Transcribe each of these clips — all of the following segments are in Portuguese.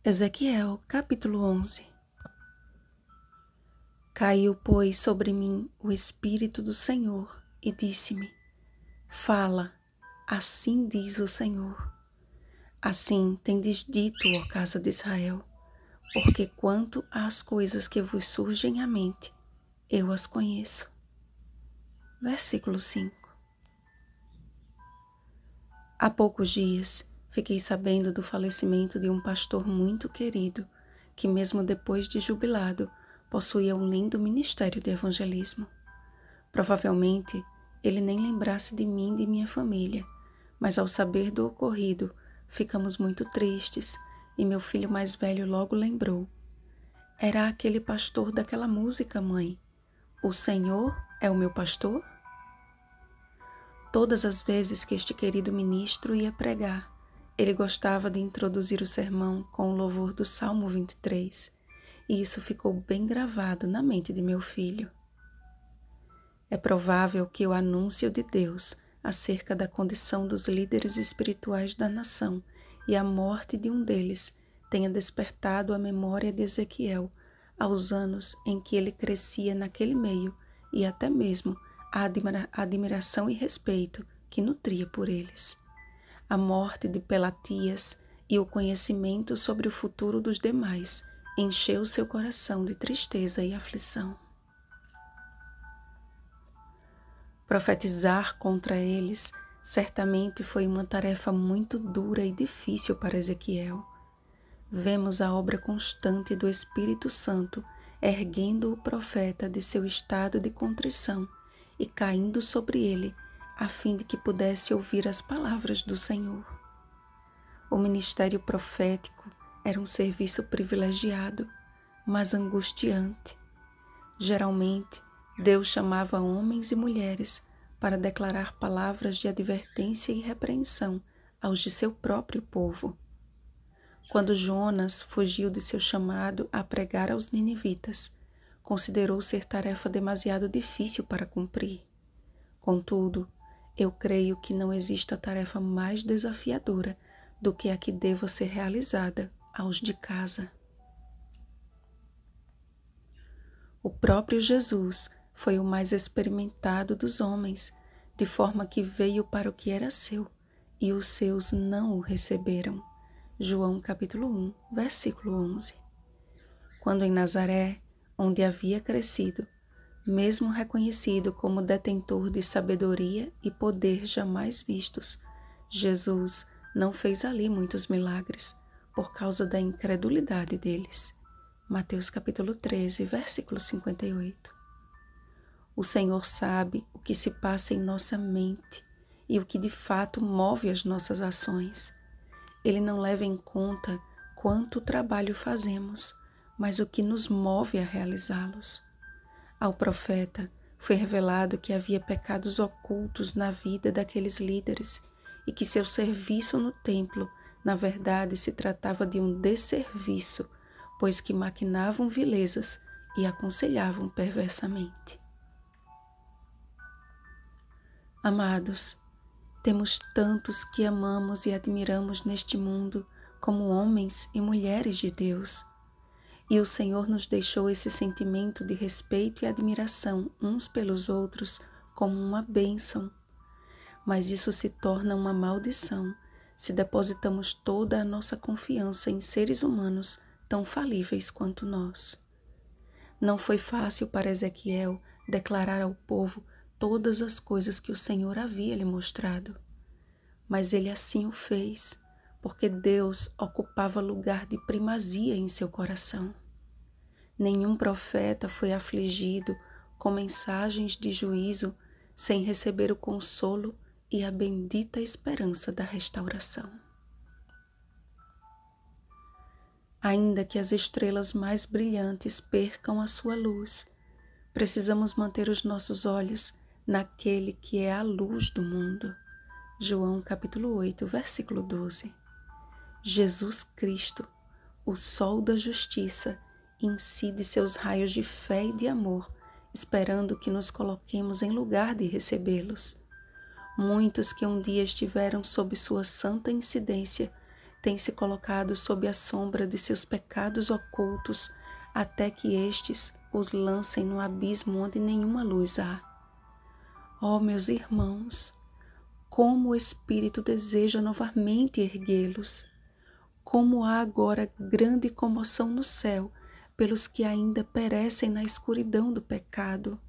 Ezequiel, capítulo 11. Caiu, pois, sobre mim o Espírito do Senhor e disse-me: Fala, assim diz o Senhor. Assim tendes dito, ó casa de Israel, porque quanto às coisas que vos surgem à mente, eu as conheço. Versículo 5. Há poucos dias fiquei sabendo do falecimento de um pastor muito querido, que mesmo depois de jubilado, possuía um lindo ministério de evangelismo. Provavelmente, ele nem lembrasse de mim e de minha família, mas ao saber do ocorrido, ficamos muito tristes e meu filho mais velho logo lembrou. Era aquele pastor daquela música, mãe. O Senhor é o meu pastor? Todas as vezes que este querido ministro ia pregar, ele gostava de introduzir o sermão com o louvor do Salmo 23, e isso ficou bem gravado na mente de meu filho. É provável que o anúncio de Deus acerca da condição dos líderes espirituais da nação e a morte de um deles tenha despertado a memória de Ezequiel aos anos em que ele crescia naquele meio e até mesmo a admiração e respeito que nutria por eles. A morte de Pelatias e o conhecimento sobre o futuro dos demais encheu seu coração de tristeza e aflição. Profetizar contra eles certamente foi uma tarefa muito dura e difícil para Ezequiel. Vemos a obra constante do Espírito Santo erguendo o profeta de seu estado de contrição e caindo sobre ele, a fim de que pudesse ouvir as palavras do Senhor. O ministério profético era um serviço privilegiado, mas angustiante. Geralmente, Deus chamava homens e mulheres para declarar palavras de advertência e repreensão aos de seu próprio povo. Quando Jonas fugiu de seu chamado a pregar aos ninivitas, considerou ser tarefa demasiado difícil para cumprir. Contudo, eu creio que não exista tarefa mais desafiadora do que a que deva ser realizada aos de casa. O próprio Jesus foi o mais experimentado dos homens, de forma que veio para o que era seu, e os seus não o receberam. João capítulo 1, versículo 11. Quando em Nazaré, onde havia crescido, mesmo reconhecido como detentor de sabedoria e poder jamais vistos, Jesus não fez ali muitos milagres, por causa da incredulidade deles. Mateus capítulo 13, versículo 58. O Senhor sabe o que se passa em nossa mente e o que de fato move as nossas ações. Ele não leva em conta quanto trabalho fazemos, mas o que nos move a realizá-los. Ao profeta foi revelado que havia pecados ocultos na vida daqueles líderes e que seu serviço no templo, na verdade, se tratava de um desserviço, pois que maquinavam vilezas e aconselhavam perversamente. Amados, temos tantos que amamos e admiramos neste mundo como homens e mulheres de Deus. E o Senhor nos deixou esse sentimento de respeito e admiração uns pelos outros como uma bênção. Mas isso se torna uma maldição se depositamos toda a nossa confiança em seres humanos tão falíveis quanto nós. Não foi fácil para Ezequiel declarar ao povo todas as coisas que o Senhor havia lhe mostrado. Mas ele assim o fez, porque Deus ocupava lugar de primazia em seu coração. Nenhum profeta foi afligido com mensagens de juízo sem receber o consolo e a bendita esperança da restauração. Ainda que as estrelas mais brilhantes percam a sua luz, precisamos manter os nossos olhos naquele que é a luz do mundo. João capítulo 8, versículo 12. Jesus Cristo, o sol da justiça, incide seus raios de fé e de amor, esperando que nos coloquemos em lugar de recebê-los. Muitos que um dia estiveram sob sua santa incidência têm se colocado sob a sombra de seus pecados ocultos, até que estes os lancem no abismo onde nenhuma luz há. Ó meus irmãos, como o Espírito deseja novamente erguê-los, como há agora grande comoção no céu pelos que ainda perecem na escuridão do pecado.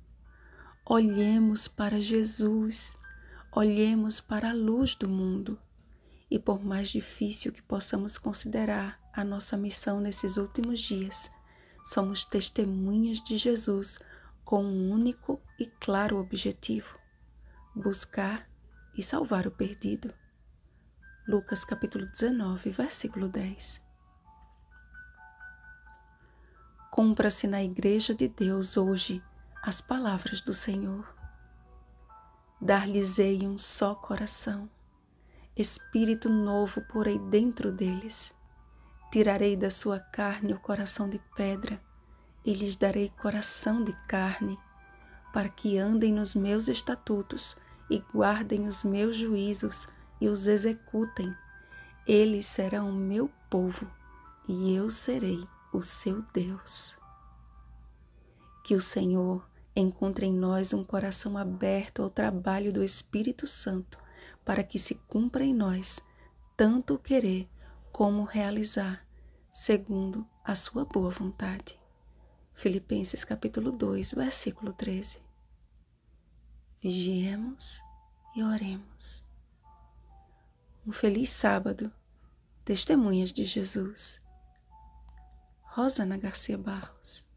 Olhemos para Jesus, olhemos para a luz do mundo. E por mais difícil que possamos considerar a nossa missão nesses últimos dias, somos testemunhas de Jesus com um único e claro objetivo: buscar e salvar o perdido. Lucas capítulo 19, versículo 10. Cumpra-se na Igreja de Deus hoje as palavras do Senhor. Dar-lhes-ei um só coração, espírito novo porei dentro deles. Tirarei da sua carne o coração de pedra e lhes darei coração de carne, para que andem nos meus estatutos e guardem os meus juízos e os executem. Eles serão o meu povo e eu serei o seu Deus. Que o Senhor encontre em nós um coração aberto ao trabalho do Espírito Santo, para que se cumpra em nós tanto o querer como o realizar, segundo a sua boa vontade. Filipenses capítulo 2, versículo 13. Vigiemos e oremos. Um feliz sábado, testemunhas de Jesus. Rosana Garcia Barros.